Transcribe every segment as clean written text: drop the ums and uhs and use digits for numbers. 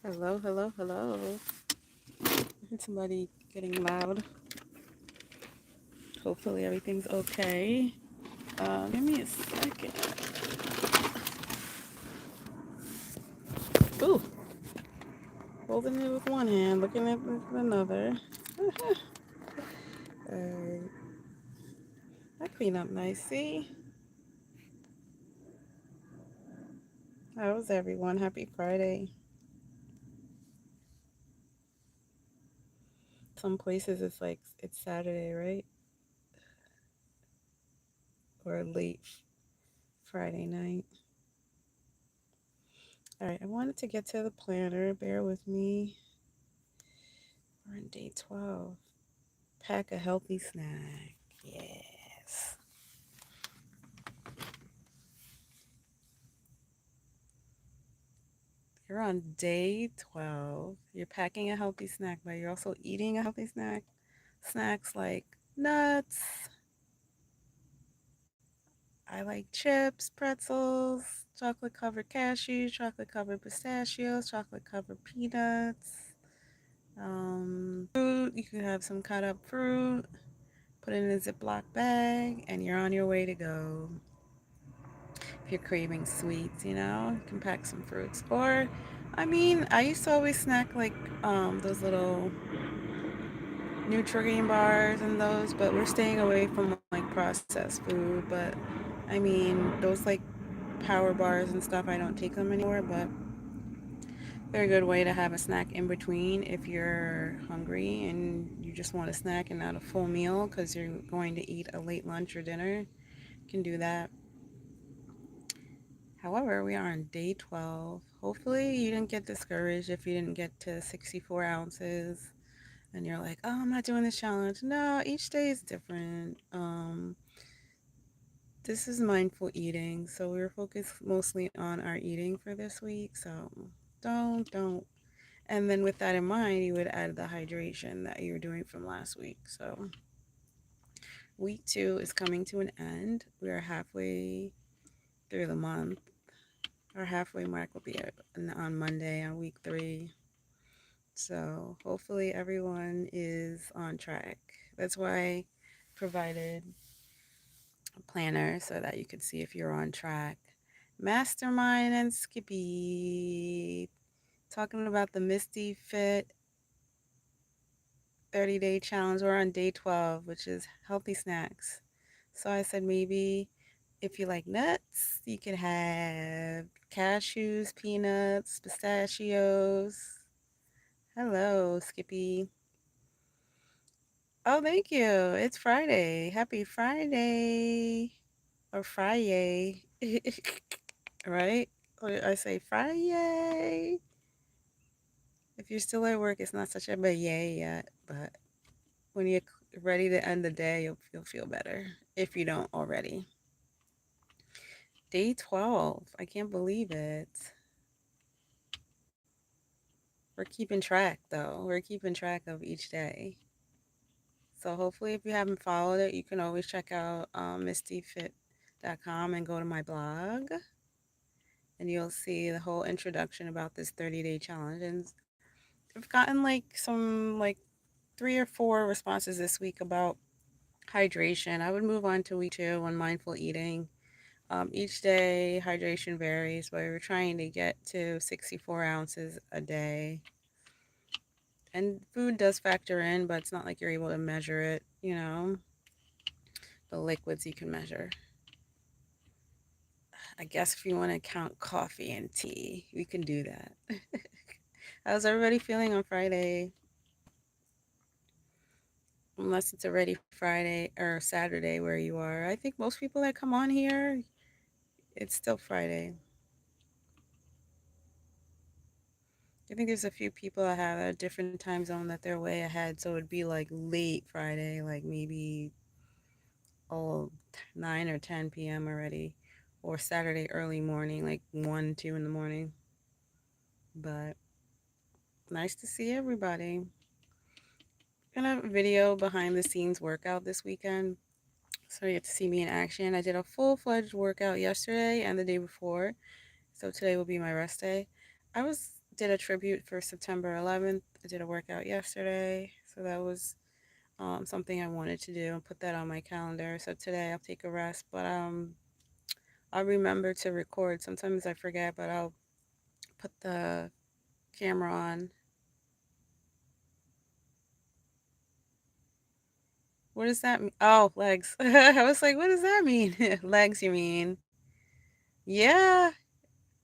Hello, hello, hello. I heard somebody getting loud. Hopefully everything's okay. Give me a second. Ooh, holding it with one hand, looking at it with another. Alright, I clean up nice. See? How was everyone? Happy Friday. Some places it's like it's Saturday, right? Or late Friday night. Alright, I wanted to get to the planner. Bear with me. We're on day 12. Pack a healthy snack. Yes. You're on day 12. You're packing a healthy snack, but you're also eating a healthy snack. Snacks like nuts. I like chips, pretzels, chocolate covered cashews, chocolate covered pistachios, chocolate covered peanuts. Fruit. You can have some cut up fruit, put it in a Ziploc bag, and you're on your way to go. If you're craving sweets, you can pack some fruits. Or, I used to always snack like those little Nutrigrain bars and those, but we're staying away from like processed food. But those like power bars and stuff, I don't take them anymore. But they're a good way to have a snack in between if you're hungry and you just want a snack and not a full meal because you're going to eat a late lunch or dinner. You can do that. However, we are on day 12. Hopefully, you didn't get discouraged if you didn't get to 64 ounces and you're like, oh, I'm not doing this challenge. No, each day is different. This is mindful eating, so we're focused mostly on our eating for this week. So don't. And then with that in mind, you would add the hydration that you were doing from last week. So week 2 is coming to an end. We are halfway through the month. Our halfway mark will be on Monday on week 3. So hopefully everyone is on track. That's why I provided a planner so that you could see if you're on track. Mastermind and Skippy talking about the Misty Fit 30-day challenge. We're on day 12, which is healthy snacks. So I said maybe if you like nuts, you could have cashews, peanuts, pistachios. Hello, Skippy. Oh, thank you. It's Friday. Happy Friday. Or Friday. Right? Or I say Friday. If you're still at work, it's not such a big yay yet, but when you're ready to end the day, you'll feel better if you don't already. Day 12. I can't believe it. We're keeping track, though. We're keeping track of each day. So hopefully, if you haven't followed it, you can always check out mistyfit.com and go to my blog, and you'll see the whole introduction about this 30-day challenge. And I've gotten some 3 or 4 responses this week about hydration. I would move on to week 2 on mindful eating. Each day, hydration varies, but we're trying to get to 64 ounces a day. And food does factor in, but it's not like you're able to measure it. The liquids you can measure. I guess if you want to count coffee and tea, we can do that. How's everybody feeling on Friday? Unless it's already Friday or Saturday where you are. I think most people that come on here, it's still Friday. I think there's a few people that have a different time zone that they're way ahead, so it'd be like late Friday, like maybe oh 9 or 10 p.m. already, or Saturday early morning, like 1, 2 in the morning. But nice to see everybody. Gonna video behind the scenes workout this weekend, so you get to see me in action. I did a full-fledged workout yesterday and the day before, so today will be my rest day. I was did a tribute for September 11th. I did a workout yesterday, so that was something I wanted to do and put that on my calendar. So today I'll take a rest, but I'll remember to record. Sometimes I forget, but I'll put the camera on. What does that mean? Oh, legs. I was like, what does that mean? Legs, you mean? Yeah.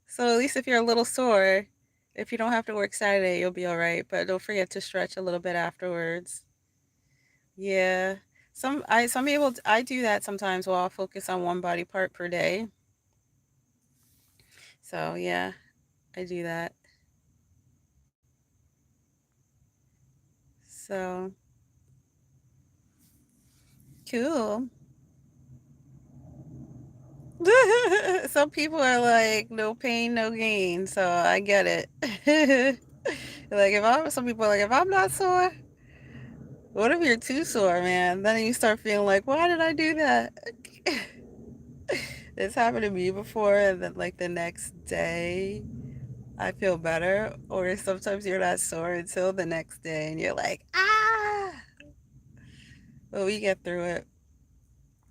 So at least if you're a little sore, if you don't have to work Saturday, you'll be all right. But don't forget to stretch a little bit afterwards. Yeah. Some people I do that sometimes while I'll focus on one body part per day. So yeah, I do that. So cool. Some people are like, no pain, no gain. So I get it. Like if I'm some people are like, if I'm not sore, what if you're too sore, man? Then you start feeling like, why did I do that? It's happened to me before, and then like the next day I feel better. Or sometimes you're not sore until the next day and you're like, ah, but we get through it.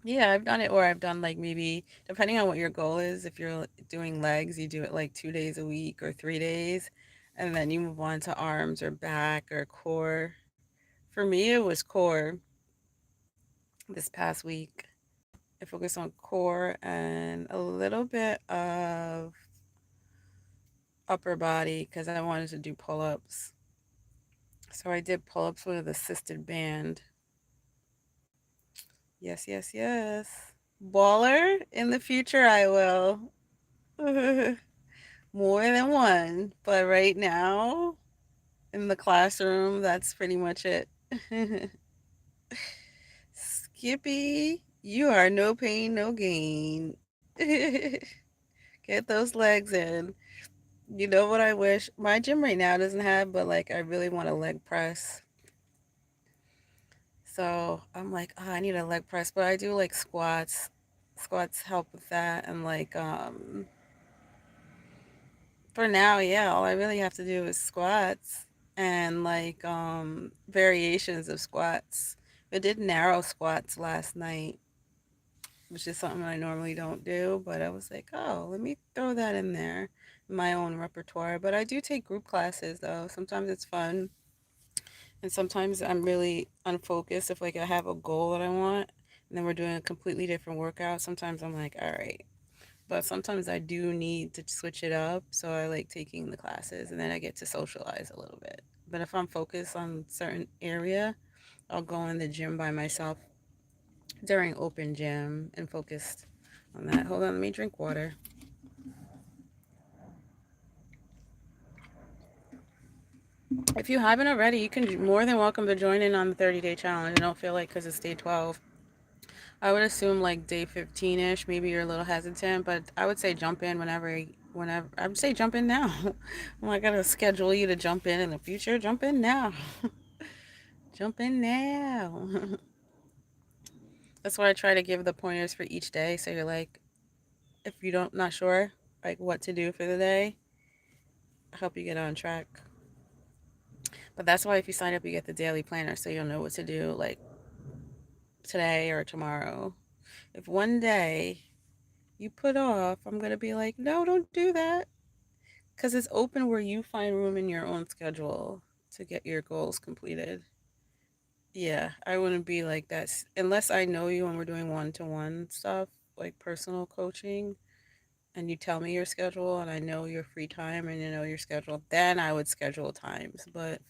Yeah, I've done it, or I've done like maybe depending on what your goal is. If you're doing legs, you do it like 2 days a week or 3 days, and then you move on to arms or back or core. For me, it was core this past week. I focused on core and a little bit of upper body because I wanted to do pull ups. So I did pull ups with assisted band. Yes, yes, yes. Baller? In the future, I will. More than one. But right now, in the classroom, that's pretty much it. Skippy, you are no pain, no gain. Get those legs in. You know what I wish? My gym right now doesn't have, but like I really want a leg press. So I'm like, oh, I need a leg press, but I do like squats. Squats help with that, and like for now, yeah, all I really have to do is squats and like variations of squats. I did narrow squats last night, which is something I normally don't do, but I was like, oh, let me throw that in there, in my own repertoire. But I do take group classes though. Sometimes it's fun, and sometimes I'm really unfocused if like I have a goal that I want, and then we're doing a completely different workout. Sometimes I'm like, all right. But sometimes I do need to switch it up, so I like taking the classes, and then I get to socialize a little bit. But if I'm focused on certain area, I'll go in the gym by myself during open gym and focus on that. Hold on, let me drink water. If you haven't already, you can more than welcome to join in on the 30-day challenge. I don't feel like because it's day 12. I would assume like day 15ish. Maybe you're a little hesitant, but I would say jump in whenever. I would say jump in now. I'm not gonna schedule you to jump in the future. Jump in now. Jump in now. That's why I try to give the pointers for each day. So you're like, if you don't not sure like what to do for the day, I help you get on track. But that's why if you sign up, you get the daily planner, so you'll know what to do like today or tomorrow. If one day you put off, I'm gonna be like, no, don't do that. Because it's open where you find room in your own schedule to get your goals completed. Yeah, I wouldn't be like that unless I know you and we're doing one to one stuff, like personal coaching, and you tell me your schedule and I know your free time and you know your schedule, then I would schedule times. But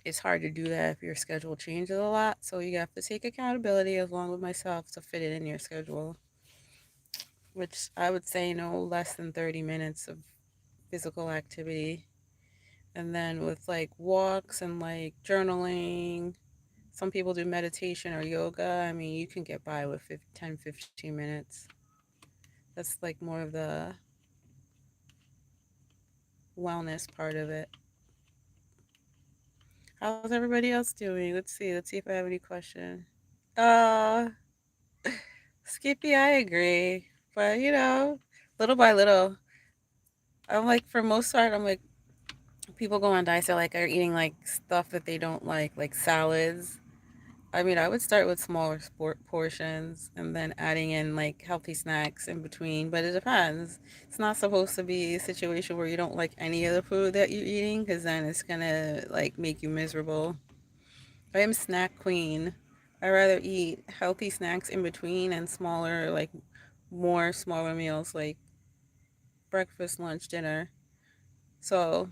it's hard to do that if your schedule changes a lot. So you have to take accountability along with myself to fit it in your schedule, which I would say no less than 30 minutes of physical activity. And then with like walks and like journaling, some people do meditation or yoga. I mean, you can get by with 10, 15 minutes. That's like more of the wellness part of it. How's everybody else doing? Let's see. Let's see if I have any question. Uh, Skippy, I agree. But, little by little. I'm like, for most part, I'm like, people go on diets that like are eating like stuff that they don't like salads. I mean, I would start with smaller sport portions and then adding in like healthy snacks in between, but it depends. It's not supposed to be a situation where you don't like any of the food that you're eating because then it's gonna like make you miserable. I am snack queen. I rather eat healthy snacks in between and smaller, like more smaller meals like breakfast, lunch, dinner. So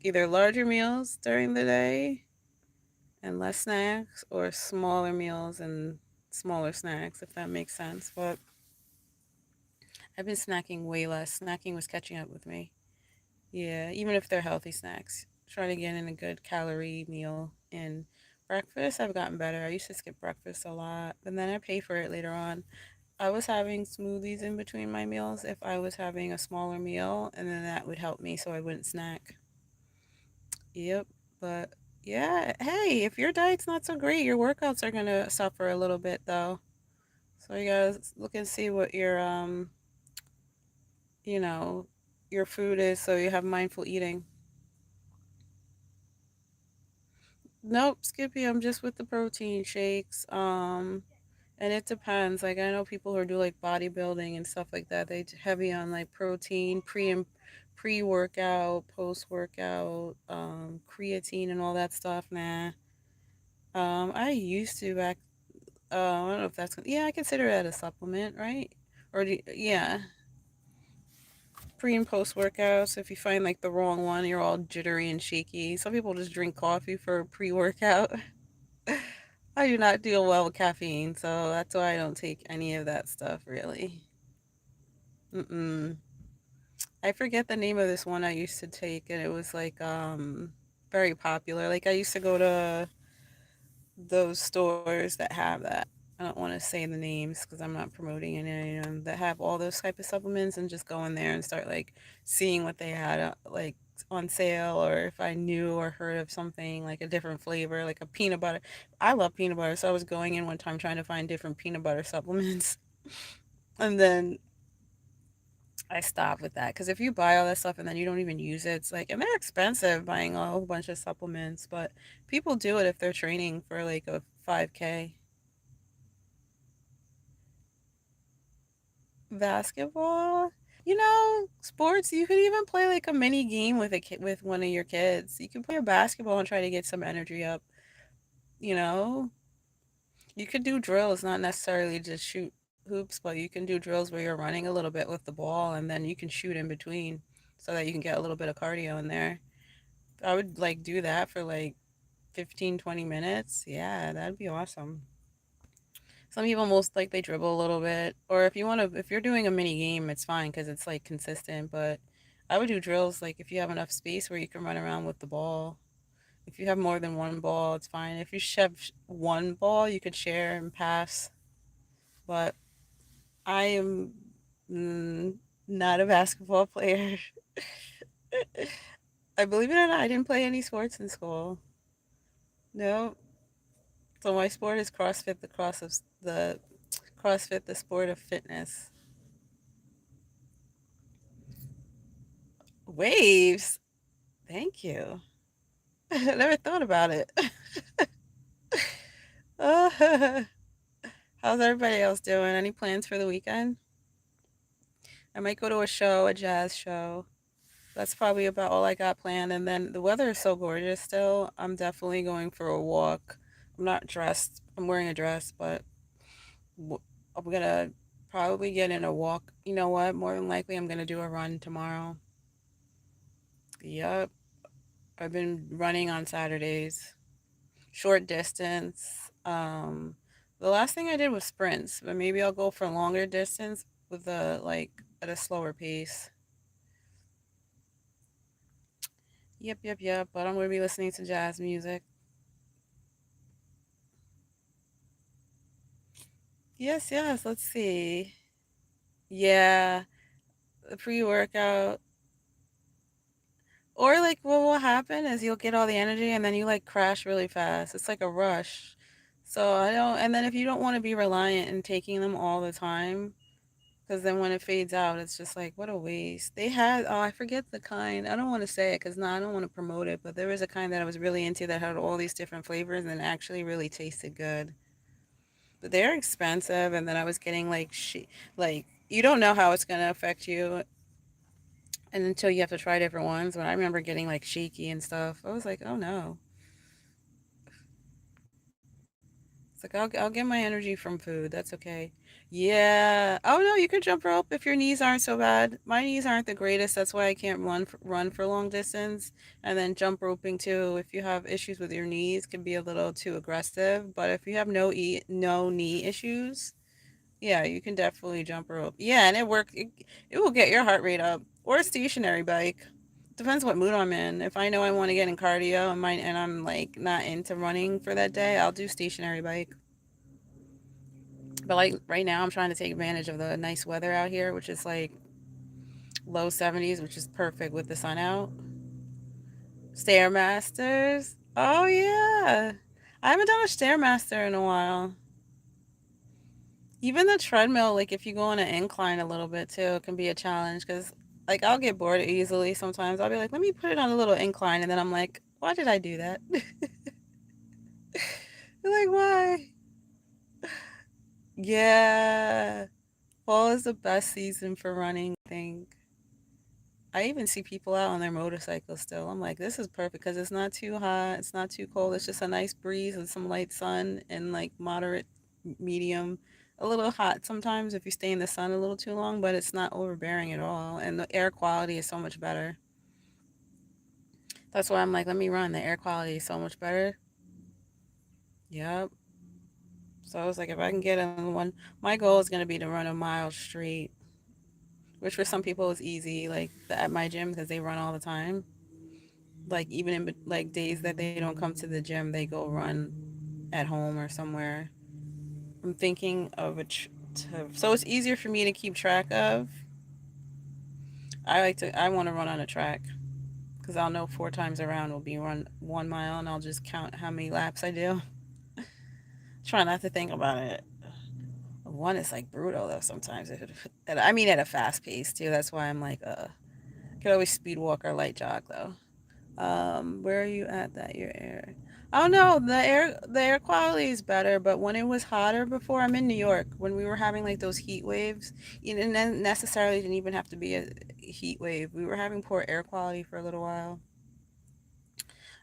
either larger meals during the day and less snacks, or smaller meals and smaller snacks, if that makes sense. But I've been snacking way less. Snacking was catching up with me. Yeah, even if they're healthy snacks. Try to get in a good calorie meal. And breakfast, I've gotten better. I used to skip breakfast a lot, and then I pay for it later on. I was having smoothies in between my meals if I was having a smaller meal, and then that would help me so I wouldn't snack. Yep. But yeah, hey, if your diet's not so great, your workouts are gonna suffer a little bit though. So you gotta look and see what your you know, your food is so you have mindful eating. Nope, Skippy, I'm just with the protein shakes. And it depends. Like I know people who do like bodybuilding and stuff like that. Heavy on like protein, pre workout, post workout, creatine and all that stuff. Nah. I used to back. I don't know if that's yeah. I consider that a supplement, right? Yeah, pre and post workouts. If you find like the wrong one, you're all jittery and shaky. Some people just drink coffee for pre workout. I do not deal well with caffeine, so that's why I don't take any of that stuff really. Mm-mm. I forget the name of this one I used to take, and it was like very popular. Like I used to go to those stores that have that. I don't want to say the names because I'm not promoting any of them that have all those type of supplements, and just go in there and start like seeing what they had like on sale, or if I knew or heard of something like a different flavor, like a peanut butter. I love peanut butter, so I was going in one time trying to find different peanut butter supplements, and then I stopped with that because if you buy all that stuff and then you don't even use it, it's like, and they're expensive buying a whole bunch of supplements, but people do it if they're training for like a 5K. Basketball, sports, you could even play like a mini game with a kid, with one of your kids. You can play a basketball and try to get some energy up, you know? You could do drills, not necessarily just shoot hoops, but you can do drills where you're running a little bit with the ball and then you can shoot in between so that you can get a little bit of cardio in there. I would like do that for like 15, 20 minutes. Yeah, that'd be awesome. Some people most like they dribble a little bit, or if you're doing a mini game, it's fine because it's like consistent. But I would do drills like if you have enough space where you can run around with the ball. If you have more than one ball, it's fine. If you have one ball, you could share and pass. But I am mm, not a basketball player. I believe it or not, I didn't play any sports in school. No, so my sport is CrossFit, the sport of fitness. Waves. Thank you. I never thought about it. Uh, how's everybody else doing? Any plans for the weekend? I might go to a show, a jazz show. That's probably about all I got planned. And then the weather is so gorgeous still. I'm definitely going for a walk. I'm not dressed. I'm wearing a dress, but I'm gonna probably get in a walk. You know what? More than likely, I'm gonna do a run tomorrow. Yup. I've been running on Saturdays, short distance. The last thing I did was sprints, but maybe I'll go for longer distance with at a slower pace. Yep. But I'm gonna be listening to jazz music. Yes. Let's see. Yeah, the pre-workout. Or like what will happen is you'll get all the energy and then you like crash really fast. It's like a rush. So I don't, and then if you don't want to be reliant in taking them all the time, Because then when it fades out, it's just like, what a waste. They had, oh, I forget the kind. I don't want to say it because no, I don't want to promote it. But there was a kind that I was really into that had all these different flavors and actually really tasted good. But they're expensive. And then I was getting like, like, you don't know how it's going to affect you and until you have to try different ones. When I remember getting like shaky and stuff, I was like, oh no. It's like I'll get my energy from food. That's okay. Yeah. Oh no, you could jump rope if your knees aren't so bad. My knees aren't the greatest. That's why I can't run for long distance. And then jump roping too. If you have issues with your knees, can be a little too aggressive. But if you have no knee issues, yeah, you can definitely jump rope. Yeah, and it will get your heart rate up. Or a stationary bike. Depends what mood I'm in. If I know I want to get in cardio and I'm like not into running for that day, I'll do stationary bike. But like right now, I'm trying to take advantage of the nice weather out here, which is like low 70s, which is perfect with the sun out. Stairmasters. Oh yeah. I haven't done a stairmaster in a while. Even the treadmill, like if you go on an incline a little bit too, it can be a challenge because like I'll get bored easily sometimes. I'll be like, let me put it on a little incline, and then I'm like, why did I do that? Like why? Yeah. Fall is the best season for running, I think. I even see people out on their motorcycles still. I'm like, this is perfect because it's not too hot, it's not too cold. It's just a nice breeze and some light sun and like moderate, medium, a little hot sometimes if you stay in the sun a little too long, but it's not overbearing at all. And the air quality is so much better. That's why I'm like, let me run. The air quality is so much better. Yep. So I was like, if I can get on one, my goal is going to be to run a mile straight, which for some people is easy, like at my gym because they run all the time. Like even in like days that they don't come to the gym, they go run at home or somewhere. I'm thinking of so it's easier for me to keep track of. I want to run on a track because I'll know 4 times around will be run 1 mile and I'll just count how many laps I do. Try not to think about it. One is like brutal though sometimes. I mean at a fast pace too. That's why I'm like I could always speed walk or light jog though. Where are you at that your air? Oh no, the air quality is better, but when it was hotter before, I'm in New York, when we were having like those heat waves, you didn't necessarily didn't even have to be a heat wave. We were having poor air quality for a little while.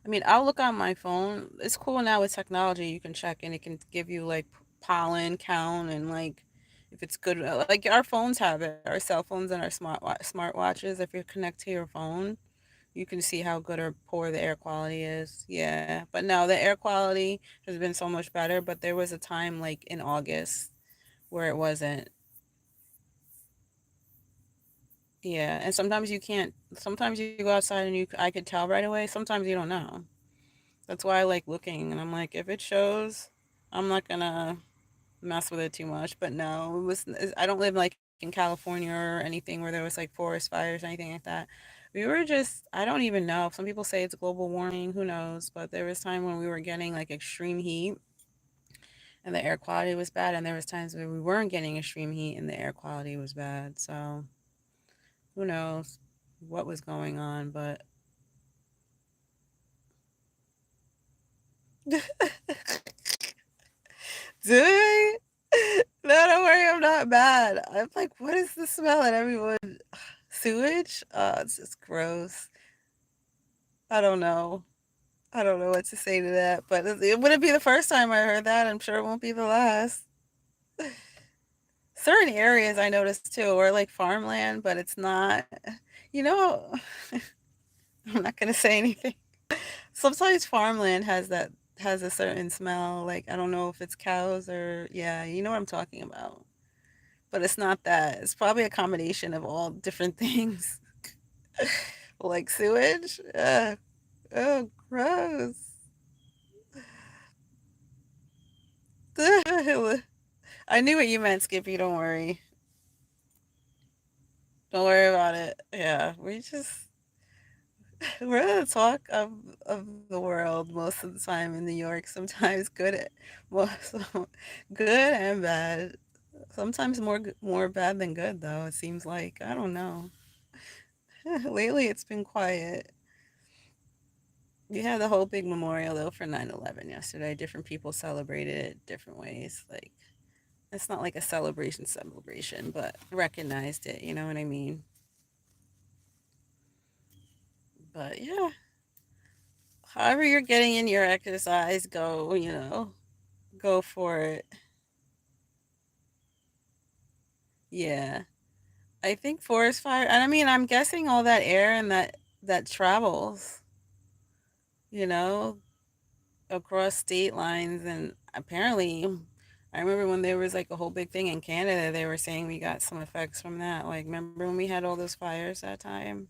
I mean, I'll look on my phone. It's cool now with technology. You can check and it can give you like pollen count and like if it's good. Like our phones have it, our cell phones and our smartwatches. If you connect to your phone, you can see how good or poor the air quality is. Yeah. But no, the air quality has been so much better. But there was a time like in August where it wasn't. Yeah. And sometimes you can't, sometimes you go outside and I could tell right away. Sometimes you don't know. That's why I like looking. And I'm like, if it shows, I'm not going to mess with it too much. But no, I don't live like in California or anything where there was like forest fires or anything like that. We were just, I don't even know. Some people say it's global warming, who knows? But there was time when we were getting like extreme heat and the air quality was bad, and there was times where we weren't getting extreme heat and the air quality was bad. So who knows what was going on? But do I? No, don't worry, I'm not bad. I'm like, what is the smell? And everyone, sewage? Oh, it's just gross. I don't know. I don't know what to say to that, but it wouldn't be the first time I heard that. I'm sure it won't be the last. Certain areas I noticed too, or like farmland, but it's not. You know, I'm not gonna say anything. Sometimes farmland has a certain smell. Like I don't know if it's cows or yeah, you know what I'm talking about. But it's not that. It's probably a combination of all different things. Like sewage. Oh, gross. I knew what you meant, Skippy. Don't worry. Don't worry about it. Yeah, we're the talk of the world most of the time in New York. Sometimes good, most good and bad. Sometimes more bad than good though. It seems like I don't know. Lately, it's been quiet. We had the whole big memorial though for 9/11 yesterday. Different people celebrated it different ways. Like it's not like a celebration, but recognized it. You know what I mean? But yeah, however you're getting in your exercise, go. Go for it. Yeah, I think forest fire. And I mean, I'm guessing all that air and that travels. You know, across state lines, and apparently I remember when there was like a whole big thing in Canada, they were saying we got some effects from that. Like remember when we had all those fires that time?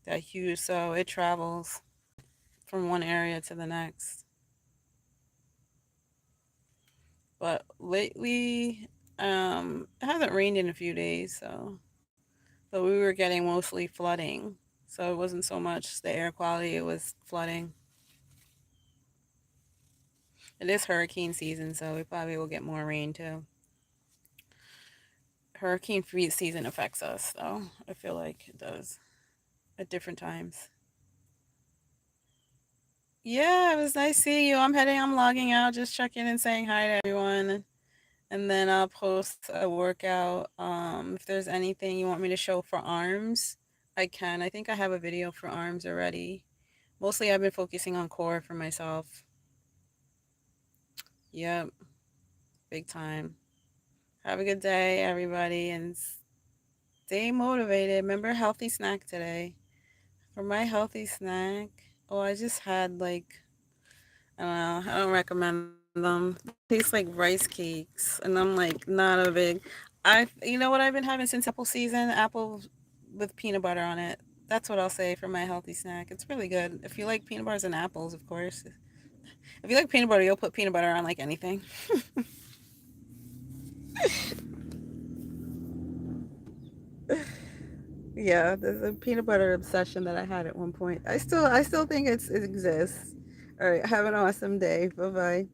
That huge, so it travels from one area to the next. But lately, it hasn't rained in a few days, so but we were getting mostly flooding. So it wasn't so much the air quality, it was flooding. It is hurricane season, so we probably will get more rain too. Hurricane free season affects us, though. I feel like it does at different times. Yeah, it was nice seeing you. I'm logging out, just checking and saying hi to everyone. And then I'll post a workout. If there's anything you want me to show for arms, I can. I think I have a video for arms already. Mostly I've been focusing on core for myself. Yep, big time. Have a good day, everybody, and stay motivated. Remember healthy snack today. For my healthy snack, oh, I just had like I don't know. I don't recommend them. They taste like rice cakes, and I'm like not a big. You know what I've been having since apple season? Apple with peanut butter on it. That's what I'll say for my healthy snack. It's really good. If you like peanut butters and apples, of course. If you like peanut butter, you'll put peanut butter on like anything. Yeah, there's a peanut butter obsession that I had at one point. I still think it exists. All right, have an awesome day. Bye bye.